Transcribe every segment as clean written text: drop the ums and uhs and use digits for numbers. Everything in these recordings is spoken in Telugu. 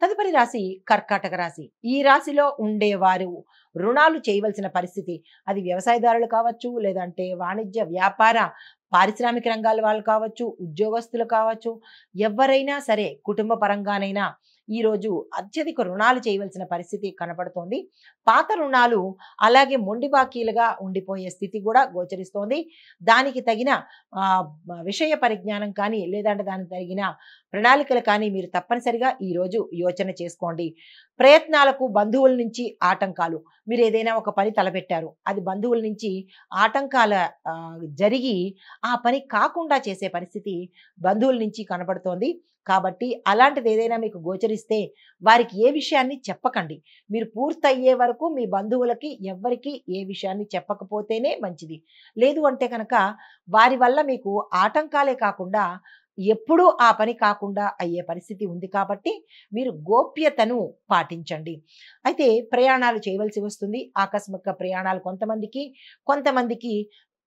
తదుపరి రాశి కర్కాటక రాశి. ఈ రాశిలో ఉండేవారు రుణాలు చేయవలసిన పరిస్థితి. అది వ్యవసాయదారులు కావచ్చు, లేదంటే వాణిజ్య, వ్యాపార, పారిశ్రామిక రంగాల వాళ్ళు కావచ్చు, ఉద్యోగస్తులు కావచ్చు, ఎవరైనా సరే కుటుంబ పరంగానైనా ఈరోజు అత్యధిక రుణాలు చేయవలసిన పరిస్థితి కనపడుతోంది. పాత రుణాలు అలాగే మొండి బాకీలుగా ఉండిపోయే స్థితి కూడా గోచరిస్తోంది. దానికి తగిన విషయ పరిజ్ఞానం కానీ, లేదంటే దానికి తగిన ప్రణాళికలు కానీ మీరు తప్పనిసరిగా ఈరోజు యోచన చేసుకోండి. ప్రయత్నాలకు బంధువుల నుంచి ఆటంకాలు. మీరు ఏదైనా ఒక పని తలపెట్టారు, అది బంధువుల నుంచి ఆటంకాల జరిగి ఆ పని కాకుండా చేసే పరిస్థితి బంధువుల నుంచి కనపడుతోంది. కాబట్టి అలాంటిది ఏదైనా మీకు గోచరిస్తే వారికి ఏ విషయాన్ని చెప్పకండి. మీరు పూర్తయ్యే వరకు మీ బంధువులకి ఎవ్వరికి ఏ విషయాన్ని చెప్పకపోతేనే మంచిది. లేదు అంటే కనుక వారి వల్ల మీకు ఆటంకాలే కాకుండా ఎప్పుడూ ఆ పని కాకుండా అయ్యే పరిస్థితి ఉంది. కాబట్టి మీరు గోప్యతను పాటించండి. అయితే ప్రయాణాలు చేయవలసి వస్తుంది. ఆకస్మిక ప్రయాణాలు కొంతమందికి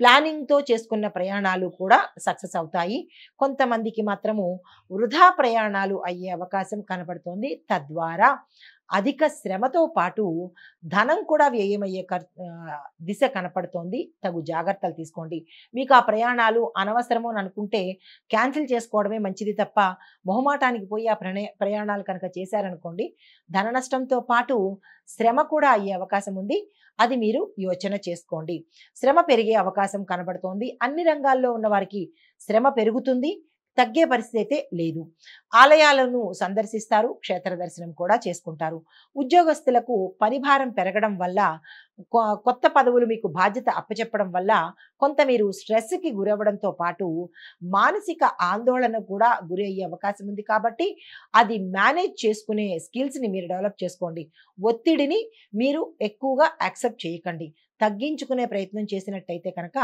ప్లానింగ్తో చేసుకున్న ప్రయాణాలు కూడా సక్సెస్ అవుతాయి. కొంతమందికి మాత్రము వృధా ప్రయాణాలు అయ్యే అవకాశం కనపడుతోంది. తద్వారా అధిక శ్రమతో పాటు ధనం కూడా వ్యయమయ్యే దిశ కనపడుతోంది. తగు జాగ్రత్తలు తీసుకోండి. మీకు ఆ ప్రయాణాలు అనవసరము అని అనుకుంటే క్యాన్సిల్ చేసుకోవడమే మంచిది తప్ప మొహమాటానికి పోయి ఆ ప్రయాణాలు కనుక చేశారనుకోండి, ధన నష్టంతో పాటు శ్రమ కూడా అయ్యే అవకాశం ఉంది. అది మీరు యోచన చేసుకోండి. శ్రమ పెరిగే అవకాశం కనబడుతోంది. అన్ని రంగాల్లో ఉన్న వారికి శ్రమ పెరుగుతుంది, తగ్గే పరిస్థితి అయితే లేదు. ఆలయాలను సందర్శిస్తారు, క్షేత్ర దర్శనం కూడా చేసుకుంటారు. ఉద్యోగస్తులకు పనిభారం పెరగడం వల్ల, కొత్త పదవులు మీకు బాధ్యత అప్పచెప్పడం వల్ల కొంత మీరు స్ట్రెస్కి గురవ్వడంతో పాటు మానసిక ఆందోళన కూడా గురి అయ్యే అవకాశం ఉంది. కాబట్టి అది మేనేజ్ చేసుకునే స్కిల్స్ని మీరు డెవలప్ చేసుకోండి. ఒత్తిడిని మీరు ఎక్కువగా యాక్సెప్ట్ చేయకండి. తగ్గించుకునే ప్రయత్నం చేసినట్టయితే కనుక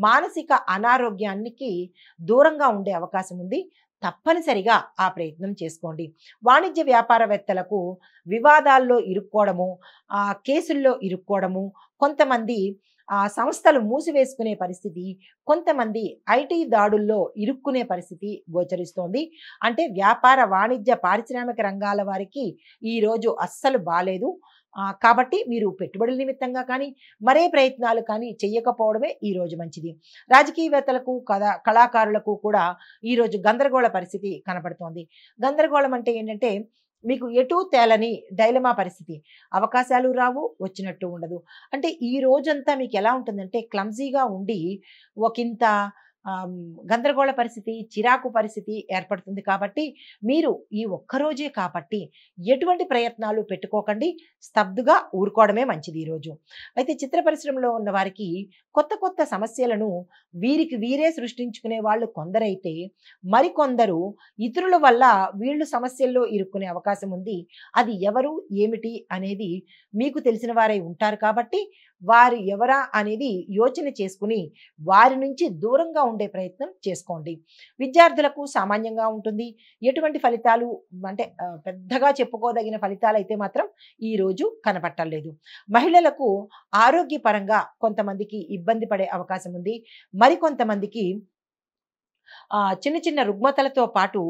మానసిక అనారోగ్యానికి దూరంగా ఉండే అవకాశం ఉంది. తప్పనిసరిగా ఆ ప్రయత్నం చేసుకోండి. వాణిజ్య వ్యాపారవేత్తలకు వివాదాల్లో ఇరుక్కోవడము, కేసుల్లో ఇరుక్కోవడము, కొంతమంది సంస్థలు మూసివేసుకునే పరిస్థితి, కొంతమంది ఐటీ దాడుల్లో ఇరుక్కునే పరిస్థితి గోచరిస్తోంది. అంటే వ్యాపార, వాణిజ్య, పారిశ్రామిక రంగాల వారికి ఈరోజు అస్సలు బాలేదు. కాబట్టి మీరు పెట్టుబడుల నిమిత్తంగా కానీ, మరే ప్రయత్నాలు కానీ చెయ్యకపోవడమే ఈరోజు మంచిది. రాజకీయవేత్తలకు, కళాకారులకు కూడా ఈరోజు గందరగోళ పరిస్థితి కనపడుతోంది. గందరగోళం అంటే ఏంటంటే మీకు ఎటూ తేలని డైలమా పరిస్థితి. అవకాశాలు రావు, వచ్చినట్టు ఉండదు. అంటే ఈ రోజంతా మీకు ఎలా ఉంటుందంటే క్లమ్జీగా ఉండి ఒకంత గందరగోళ పరిస్థితి, చిరాకు పరిస్థితి ఏర్పడుతుంది. కాబట్టి మీరు ఈ ఒక్కరోజే కాబట్టి ఎటువంటి ప్రయత్నాలు పెట్టుకోకండి. స్తబ్దుగా ఊరుకోవడమే మంచిది ఈరోజు. అయితే చిత్ర పరిశ్రమలో ఉన్న వారికి కొత్త సమస్యలను వీరికి వీరే సృష్టించుకునే వాళ్ళు కొందరైతే, మరికొందరు ఇతరుల వల్ల వీళ్ళు సమస్యల్లో ఇరుక్కునే అవకాశం ఉంది. అది ఎవరు, ఏమిటి అనేది మీకు తెలిసిన వారై ఉంటారు. కాబట్టి వారు ఎవరా అనేది యోచన చేసుకుని వారి నుంచి దూరంగా ఉండే ప్రయత్నం చేసుకోండి. విద్యార్థులకు సామాన్యంగా ఉంటుంది. ఎటువంటి ఫలితాలు అంటే పెద్దగా చెప్పుకోదగిన ఫలితాలు అయితే మాత్రం ఈరోజు కనపట్టలేదు. మహిళలకు ఆరోగ్యపరంగా కొంతమందికి ఇబ్బంది పడే అవకాశం ఉంది. మరికొంతమందికి చిన్న రుగ్మతలతో పాటు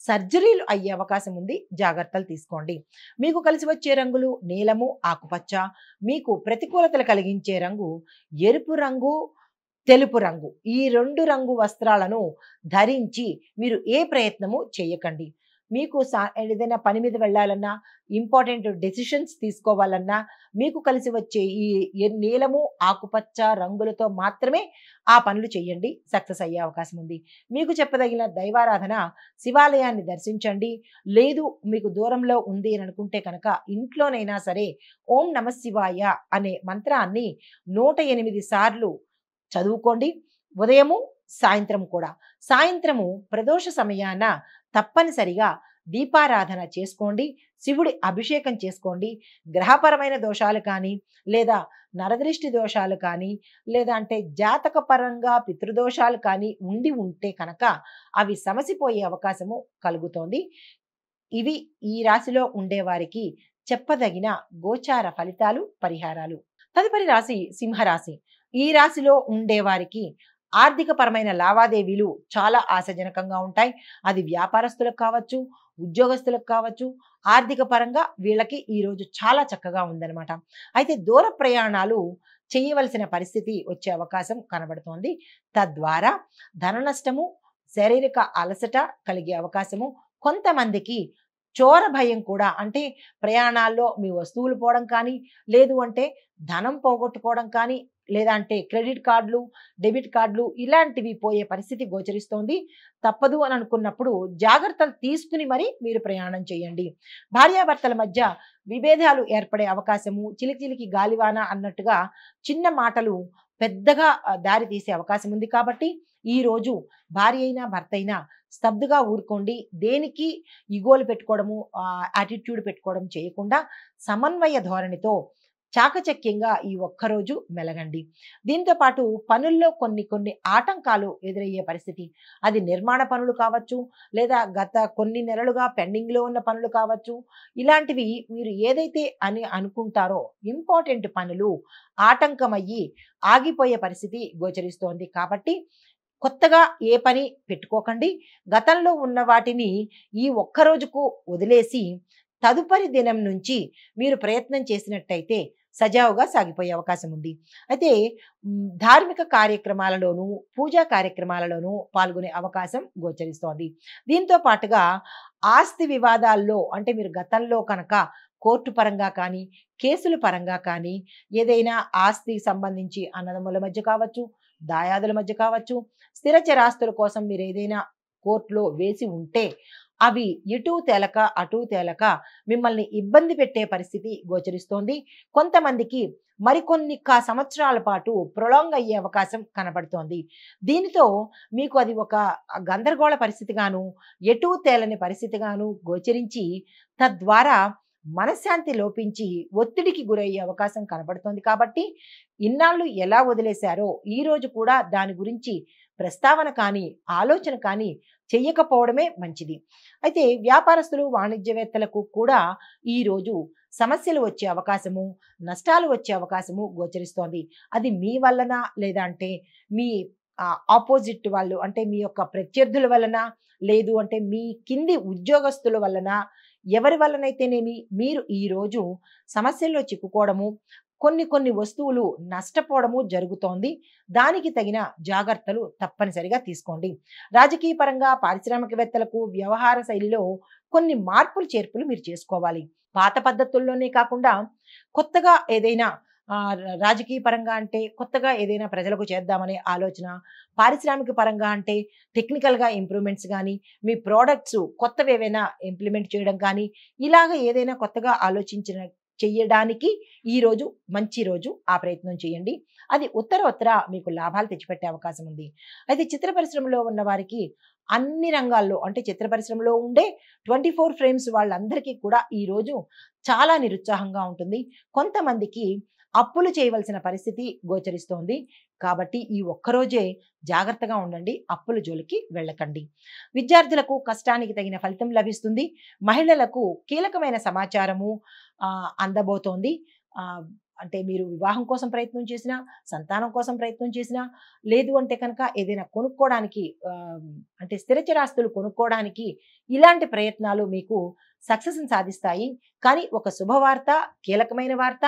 సర్జరీలు అయ్యే అవకాశం ఉంది. జాగ్రత్తలు తీసుకోండి. మీకు కలిసి వచ్చే రంగులు నీలము, ఆకుపచ్చ. మీకు ప్రతికూలతలు కలిగించే రంగు ఎరుపు రంగు, తెలుపు రంగు. ఈ 2 రంగు వస్త్రాలను ధరించి మీరు ఏ ప్రయత్నము చేయకండి. మీకు ఏదైనా పని మీద వెళ్ళాలన్నా, ఇంపార్టెంట్ డెసిషన్స్ తీసుకోవాలన్నా, మీకు కలిసి వచ్చే ఈ నీలము, ఆకుపచ్చ రంగులతో మాత్రమే ఆ పనులు చేయండి. సక్సెస్ అయ్యే అవకాశం ఉంది. మీకు చెప్పదగిన దైవారాధన, శివాలయాన్ని దర్శించండి. లేదు మీకు దూరంలో ఉంది అని అనుకుంటే కనుక ఇంట్లోనైనా సరే ఓం నమః శివాయ అనే మంత్రాన్ని 108 సార్లు చదువుకోండి. ఉదయము, సాయంత్రం కూడా. సాయంత్రము ప్రదోష సమయాన తప్పనిసరిగా దీపారాధన చేసుకోండి. శివుడి అభిషేకం చేసుకోండి. గ్రహపరమైన దోషాలు కానీ, లేదా నరదృష్టి దోషాలు కానీ, లేదా అంటే జాతకపరంగా పితృదోషాలు కానీ ఉంటే కనుక అవి సమసిపోయే అవకాశము కలుగుతోంది. ఇవి ఈ రాశిలో ఉండేవారికి చెప్పదగిన గోచార ఫలితాలు, పరిహారాలు. తదుపరి రాశి సింహరాశి. ఈ రాశిలో ఉండేవారికి ఆర్థిక పరమైన లావాదేవీలు చాలా ఆశాజనకంగా ఉంటాయి. అది వ్యాపారస్తులకు కావచ్చు, ఉద్యోగస్తులకు కావచ్చు, ఆర్థిక పరంగా వీళ్ళకి ఈరోజు చాలా చక్కగా ఉందన్నమాట. అయితే దూర ప్రయాణాలు చేయవలసిన పరిస్థితి వచ్చే అవకాశం కనబడుతోంది. తద్వారా ధన నష్టము, శారీరక అలసట కలిగే అవకాశము, కొంతమందికి చోర భయం కూడా, అంటే ప్రయాణాల్లో మీ వస్తువులు పోవడం కానీ, లేదు అంటే ధనం పోగొట్టుకోవడం కానీ, లేదా అంటే క్రెడిట్ కార్డులు, డెబిట్ కార్డులు ఇలాంటివి పోయే పరిస్థితి గోచరిస్తోంది. తప్పదు అని అనుకున్నప్పుడు జాగ్రత్తలు తీసుకుని మరి మీరు ప్రయాణం చేయండి. భార్యాభర్తల మధ్య విభేదాలు ఏర్పడే అవకాశము, చిలికి గాలివాన అన్నట్టుగా చిన్న మాటలు పెద్దగా దారి తీసే అవకాశం ఉంది. కాబట్టి ఈరోజు భార్య అయినా భర్త అయినా స్తబ్దుగా ఊరుకోండి. దేనికి ఇగోలు పెట్టుకోవడము, యాటిట్యూడ్ పెట్టుకోవడం చేయకుండా సమన్వయ ధోరణితో చాకచక్యంగా ఈ ఒక్కరోజు మెలగండి. దీంతో పాటు పనుల్లో కొన్ని ఆటంకాలు ఎదురయ్యే పరిస్థితి, అది నిర్మాణ పనులు కావచ్చు, లేదా గత కొన్ని నెలలుగా పెండింగ్లో ఉన్న పనులు కావచ్చు, ఇలాంటివి మీరు ఏదైతే అని అనుకుంటారో ఇంపార్టెంట్ పనులు ఆటంకమయ్యి ఆగిపోయే పరిస్థితి గోచరిస్తోంది. కాబట్టి కొత్తగా ఏ పని పెట్టుకోకండి. గతంలో ఉన్న వాటిని ఈ ఒక్క రోజుకు వదిలేసి తదుపరి దినం నుంచి మీరు ప్రయత్నం చేసినట్టయితే సజావుగా సాగిపోయే అవకాశం ఉంది. అయితే ధార్మిక కార్యక్రమాలలోనూ, పూజా కార్యక్రమాలలోనూ పాల్గొనే అవకాశం గోచరిస్తోంది. దీంతో పాటుగా ఆస్తి వివాదాల్లో, అంటే మీరు గతంలో కనుక కోర్టు పరంగా కానీ, కేసుల పరంగా కానీ, ఏదైనా ఆస్తికి సంబంధించి అన్నదమ్ముల మధ్య కావచ్చు, దాయాదుల మధ్య కావచ్చు, స్థిర చరాస్తుల కోసం మీరు ఏదైనా కోర్టులో వేసి ఉంటే అవి ఇటూ తేలక అటూ తేలక మిమ్మల్ని ఇబ్బంది పెట్టే పరిస్థితి గోచరిస్తోంది. కొంతమందికి మరికొన్ని సంవత్సరాల పాటు ప్రొలాంగ్ అయ్యే అవకాశం కనబడుతోంది. దీనితో మీకు అది ఒక గందరగోళ పరిస్థితిగాను, ఎటూ తేలని పరిస్థితిగాను గోచరించి తద్వారా మనశ్శాంతి లోపించి ఒత్తిడికి గురయ్యే అవకాశం కనబడుతోంది. కాబట్టి ఇన్నాళ్ళు ఎలా వదిలేశారో ఈ రోజు కూడా దాని గురించి ప్రస్తావన కానీ, ఆలోచన కానీ చెయ్యకపోవడమే మంచిది. అయితే వ్యాపారస్తులు, వాణిజ్యవేత్తలకు కూడా ఈరోజు సమస్యలు వచ్చే అవకాశము, నష్టాలు వచ్చే అవకాశము గోచరిస్తోంది. అది మీ వలన, లేదా అంటే మీ ఆపోజిట్ వాళ్ళు, అంటే మీ యొక్క ప్రత్యర్థుల వలన, లేదు అంటే మీ కింది ఉద్యోగస్తుల వలన, ఎవరి వలనైతేనేమి మీరు ఈరోజు సమస్యల్లో చిక్కుకోవడము, కొన్ని వస్తువులు నష్టపోవడము జరుగుతోంది. దానికి తగిన జాగ్రత్తలు తప్పనిసరిగా తీసుకోండి. రాజకీయ పరంగా పారిశ్రామికవేత్తలకు వ్యవహార శైలిలో కొన్ని మార్పులు చేర్పులు మీరు చేసుకోవాలి. పాత పద్ధతుల్లోనే కాకుండా కొత్తగా ఏదైనా రాజకీయ పరంగా అంటే కొత్తగా ఏదైనా ప్రజలకు చేద్దామనే ఆలోచన, పారిశ్రామిక పరంగా అంటే టెక్నికల్గా ఇంప్రూవ్మెంట్స్ కానీ, మీ ప్రోడక్ట్స్ కొత్తవి ఏవైనా ఇంప్లిమెంట్ చేయడం కానీ, ఇలాగ ఏదైనా కొత్తగా చెయ్యడానికి ఈరోజు మంచి రోజు. ఆ ప్రయత్నం చేయండి. అది ఉత్తర మీకు లాభాలు తెచ్చిపెట్టే అవకాశం ఉంది. అయితే చిత్ర పరిశ్రమలో ఉన్న వారికి అన్ని రంగాల్లో, అంటే చిత్ర పరిశ్రమలో ఉండే 24 ఫ్రేమ్స్ వాళ్ళందరికీ కూడా ఈరోజు చాలా నిరుత్సాహంగా ఉంటుంది. కొంతమందికి అప్పులు చేయవలసిన పరిస్థితి గోచరిస్తోంది. కాబట్టి ఈ ఒక్కరోజే జాగ్రత్తగా ఉండండి. అప్పుల జోలికి వెళ్ళకండి. విద్యార్థులకు కష్టానికి తగిన ఫలితం లభిస్తుంది. మహిళలకు కీలకమైన సమాచారము అందబోతోంది. అంటే మీరు వివాహం కోసం ప్రయత్నం చేసినా, సంతానం కోసం ప్రయత్నం చేసినా, లేదు అంటే కనుక ఏదైనా కొనుక్కోవడానికి, అంటే స్థిర చరాస్తులు కొనుక్కోవడానికి ఇలాంటి ప్రయత్నాలు మీకు సక్సెస్ని సాధిస్తాయి. కానీ ఒక శుభవార్త, కీలకమైన వార్త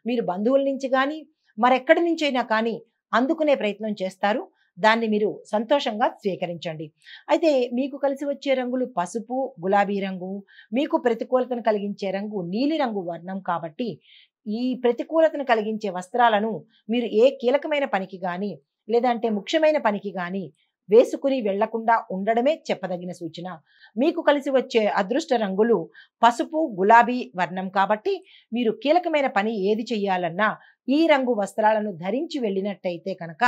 మీరు బంధువుల నుంచి కానీ, మరెక్కడి నుంచైనా కానీ అందుకునే ప్రయత్నం చేస్తారు. దాన్ని మీరు సంతోషంగా స్వీకరించండి. అయితే మీకు కలిసి వచ్చే రంగులు పసుపు, గులాబీ రంగు. మీకు ప్రతికూలతను కలిగించే రంగు నీలిరంగు వర్ణం. కాబట్టి ఈ ప్రతికూలతను కలిగించే వస్త్రాలను మీరు ఏ కీలకమైన పనికి కానీ, లేదంటే ముఖ్యమైన పనికి కానీ వేసుకుని వెళ్లకుండా ఉండడమే చెప్పదగిన సూచన. మీకు కలిసి వచ్చే అదృష్ట రంగులు పసుపు, గులాబీ వర్ణం. కాబట్టి మీరు కీలకమైన పని ఏది చెయ్యాలన్నా ఈ రంగు వస్త్రాలను ధరించి వెళ్ళినట్టయితే కనుక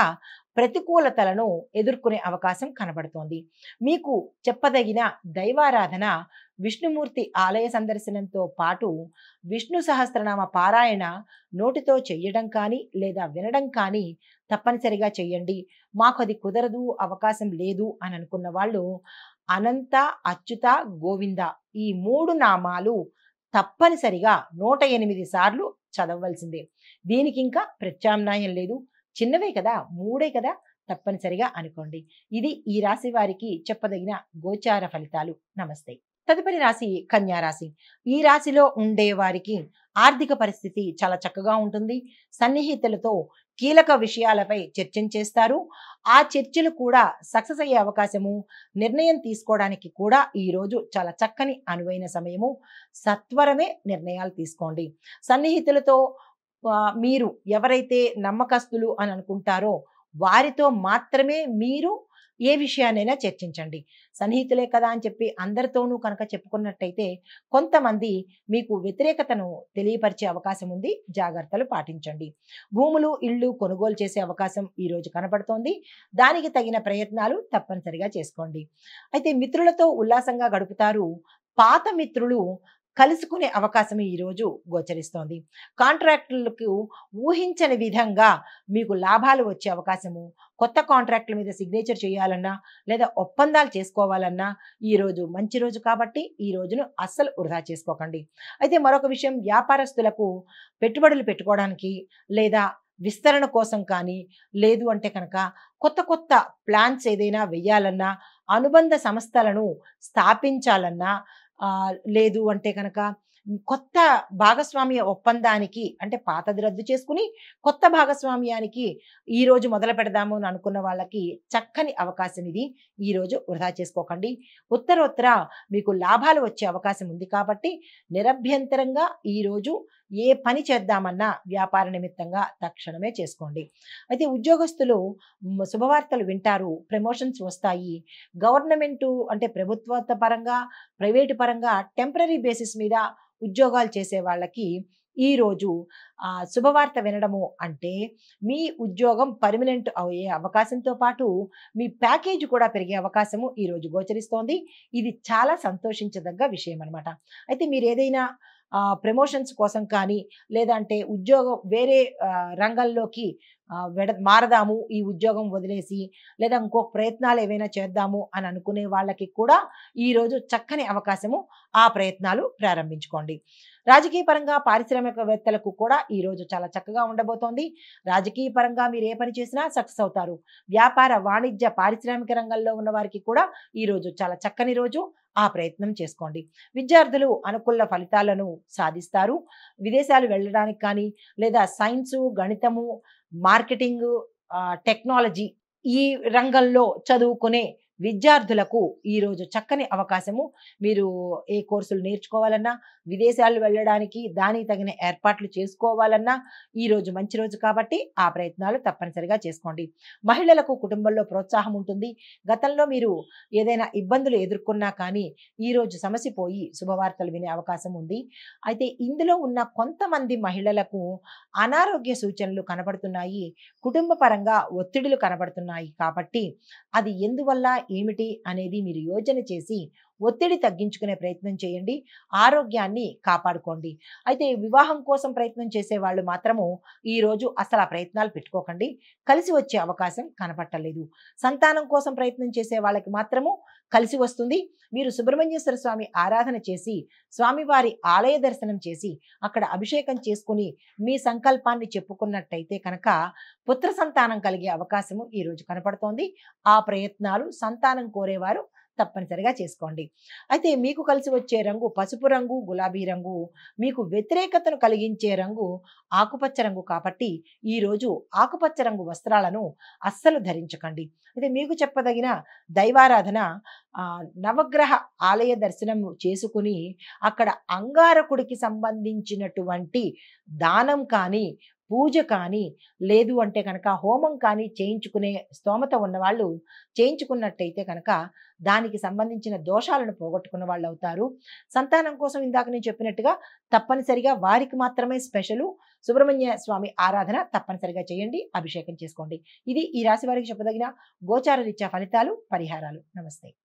ప్రతికూలతలను ఎదుర్కొనే అవకాశం కనబడుతోంది. మీకు చెప్పదగిన దైవారాధన విష్ణుమూర్తి ఆలయ సందర్శనంతో పాటు విష్ణు సహస్రనామ పారాయణ నోటితో చెయ్యడం కానీ, లేదా వినడం కానీ తప్పనిసరిగా చెయ్యండి. మాకు అది కుదరదు, అవకాశం లేదు అని అనుకున్న వాళ్ళు అనంత, అచ్యుత, గోవింద ఈ 3 నామాలు తప్పనిసరిగా 108 సార్లు చదవవలసిందే. దీనికి ఇంకా ప్రత్యామ్నాయం లేదు. చిన్నవే కదా, 3 కదా, తప్పనిసరిగా అనుకోండి. ఇది ఈ రాశి వారికి చెప్పదగిన గోచార ఫలితాలు. నమస్తే. తదుపరి రాశి కన్యా రాశి. ఈ రాశిలో ఉండే వారికి ఆర్థిక పరిస్థితి చాలా చక్కగా ఉంటుంది. సన్నిహితులతో కీలక విషయాలపై చర్చించేస్తారు. ఆ చర్చలు కూడా సక్సెస్ అయ్యే అవకాశము, నిర్ణయం తీసుకోవడానికి కూడా ఈ రోజు చాలా చక్కని అనువైన సమయము. సత్వరమే నిర్ణయాలు తీసుకోండి. సన్నిహితులతో మీరు ఎవరైతే నమ్మకస్తులు అని అనుకుంటారో వారితో మాత్రమే మీరు ఏ విషయాన్నైనా చర్చించండి. సన్నిహితులే కదా అని చెప్పి అందరితోనూ కనుక చెప్పుకున్నట్టయితే కొంతమంది మీకు వ్యతిరేకతను తెలియపరిచే అవకాశం ఉంది. జాగ్రత్తలు పాటించండి. భూములు, ఇళ్ళు కొనుగోలు చేసే అవకాశం ఈ రోజు కనపడుతోంది. దానికి తగిన ప్రయత్నాలు తప్పనిసరిగా చేసుకోండి. అయితే మిత్రులతో ఉల్లాసంగా గడుపుతారు. పాత మిత్రులు కలుసుకునే అవకాశం ఈరోజు గోచరిస్తోంది. కాంట్రాక్టులకు ఊహించని విధంగా మీకు లాభాలు వచ్చే అవకాశము, కొత్త కాంట్రాక్టుల మీద సిగ్నేచర్ చేయాలన్నా లేదా ఒప్పందాలు చేసుకోవాలన్నా ఈరోజు మంచి రోజు కాబట్టి ఈ రోజును అస్సలు వృధా చేసుకోకండి. అయితే మరొక విషయం, వ్యాపారస్తులకు పెట్టుబడులు పెట్టుకోవడానికి లేదా విస్తరణ కోసం కానీ, లేదు అంటే కనుక కొత్త కొత్త ప్లాన్స్ ఏదైనా వెయ్యాలన్నా, అనుబంధ సంస్థలను స్థాపించాలన్నా, లేదు అంటే కనుక కొత్త భాగస్వామ్య ఒప్పందానికి అంటే పాతది రద్దు చేసుకుని కొత్త భాగస్వామ్యానికి ఈ రోజు మొదలు పెడదాము అని అనుకున్న వాళ్ళకి చక్కని అవకాశం ఇది. ఈ రోజు వృధా చేసుకోకండి. ఉత్తరోత్తర మీకు లాభాలు వచ్చే అవకాశం ఉంది కాబట్టి నిరభ్యంతరంగా ఈ రోజు ఏ పని చేద్దామన్నా వ్యాపార నిమిత్తంగా తక్షణమే చేసుకోండి. అయితే ఉద్యోగస్తులు శుభవార్తలు వింటారు. ప్రమోషన్స్ వస్తాయి. గవర్నమెంటు అంటే ప్రభుత్వ పరంగా, ప్రైవేటు పరంగా టెంపరరీ బేసిస్ మీద ఉద్యోగాలు చేసే వాళ్ళకి ఈరోజు శుభవార్త వినడము అంటే మీ ఉద్యోగం పర్మనెంట్ అయ్యే అవకాశంతో పాటు మీ ప్యాకేజ్ కూడా పెరిగే అవకాశము ఈరోజు గోచరిస్తోంది. ఇది చాలా సంతోషించదగ్గ విషయం అనమాట. అయితే మీరు ఏదైనా ప్రమోషన్స్ కోసం కానీ లేదంటే ఉద్యోగం వేరే రంగంలోకి మారదాము, ఈ ఉద్యోగం వదిలేసి లేదా ఇంకో ప్రయత్నాలు ఏవైనా చేద్దాము అని అనుకునే వాళ్ళకి కూడా ఈరోజు చక్కని అవకాశము, ఆ ప్రయత్నాలు ప్రారంభించుకోండి. రాజకీయ పరంగా పారిశ్రామికవేత్తలకు కూడా ఈరోజు చాలా చక్కగా ఉండబోతోంది. రాజకీయ పరంగా మీరు ఏ పని చేసినా సక్సెస్ అవుతారు. వ్యాపార, వాణిజ్య, పారిశ్రామిక రంగంలో ఉన్న వారికి కూడా ఈరోజు చాలా చక్కని రోజు. ఆ ప్రయత్నం చేసుకోండి. విద్యార్థులు అనుకూల ఫలితాలను సాధిస్తారు. విదేశాలు వెళ్ళడానికి కానీ లేదా సైన్సు, గణితము, మార్కెటింగ్, టెక్నాలజీ ఈ రంగంలో చదువుకునే విద్యార్థులకు ఈరోజు చక్కని అవకాశము. మీరు ఏ కోర్సులు నేర్చుకోవాలన్నా, విదేశాలు వెళ్ళడానికి దానికి తగిన ఏర్పాట్లు చేసుకోవాలన్నా ఈరోజు మంచి రోజు కాబట్టి ఆ ప్రయత్నాలు తప్పనిసరిగా చేసుకోండి. మహిళలకు కుటుంబంలో ప్రోత్సాహం ఉంటుంది. గతంలో మీరు ఏదైనా ఇబ్బందులు ఎదుర్కొన్నా కానీ ఈరోజు సమస్య పోయి శుభవార్తలు వినే అవకాశం ఉంది. అయితే ఇందులో ఉన్న కొంతమంది మహిళలకు అనారోగ్య సూచనలు కనబడుతున్నాయి. కుటుంబ పరంగా ఒత్తిడులు కనబడుతున్నాయి కాబట్టి అది ఎందువల్ల ఏమిటి అనేది మీరు యోచన చేసి ఒత్తిడి తగ్గించుకునే ప్రయత్నం చేయండి. ఆరోగ్యాన్ని కాపాడుకోండి. అయితే వివాహం కోసం ప్రయత్నం చేసే వాళ్ళు మాత్రము ఈరోజు అసలు ఆ ప్రయత్నాలు పెట్టుకోకండి. కలిసి వచ్చే అవకాశం కనపట్టలేదు. సంతానం కోసం ప్రయత్నం చేసే వాళ్ళకి మాత్రము కలిసి వస్తుంది. మీరు సుబ్రహ్మణ్యేశ్వర స్వామి ఆరాధన చేసి, స్వామివారి ఆలయ దర్శనం చేసి, అక్కడ అభిషేకం చేసుకుని మీ సంకల్పాన్ని చెప్పుకున్నట్టయితే కనుక పుత్ర సంతానం కలిగే అవకాశము ఈరోజు కనపడుతోంది. ఆ ప్రయత్నాలు సంతానం కోరేవారు తప్పనిసరిగా చేసుకోండి. అయితే మీకు కలిసి వచ్చే రంగు పసుపు రంగు, గులాబీ రంగు. మీకు వ్యతిరేకతను కలిగించే రంగు ఆకుపచ్చ రంగు కాబట్టి ఈరోజు ఆకుపచ్చ రంగు వస్త్రాలను అస్సలు ధరించకండి. అయితే మీకు చెప్పదగిన దైవారాధన, నవగ్రహ ఆలయ దర్శనం చేసుకుని అక్కడ అంగారకుడికి సంబంధించినటువంటి దానం కానీ, పూజ కానీ, లేదు అంటే కనుక హోమం కానీ చేయించుకునే స్తోమత ఉన్నవాళ్ళు చేయించుకున్నట్టయితే కనుక దానికి సంబంధించిన దోషాలను పోగొట్టుకున్న వాళ్ళు అవుతారు. సంతానం కోసం ఇందాక నేను చెప్పినట్టుగా తప్పనిసరిగా వారికి మాత్రమే స్పెషలు సుబ్రహ్మణ్య స్వామి ఆరాధన తప్పనిసరిగా చేయండి. అభిషేకం చేసుకోండి. ఇది ఈ రాశి వారికి చెప్పదగిన గోచార రీత్యా ఫలితాలు, పరిహారాలు. నమస్తే.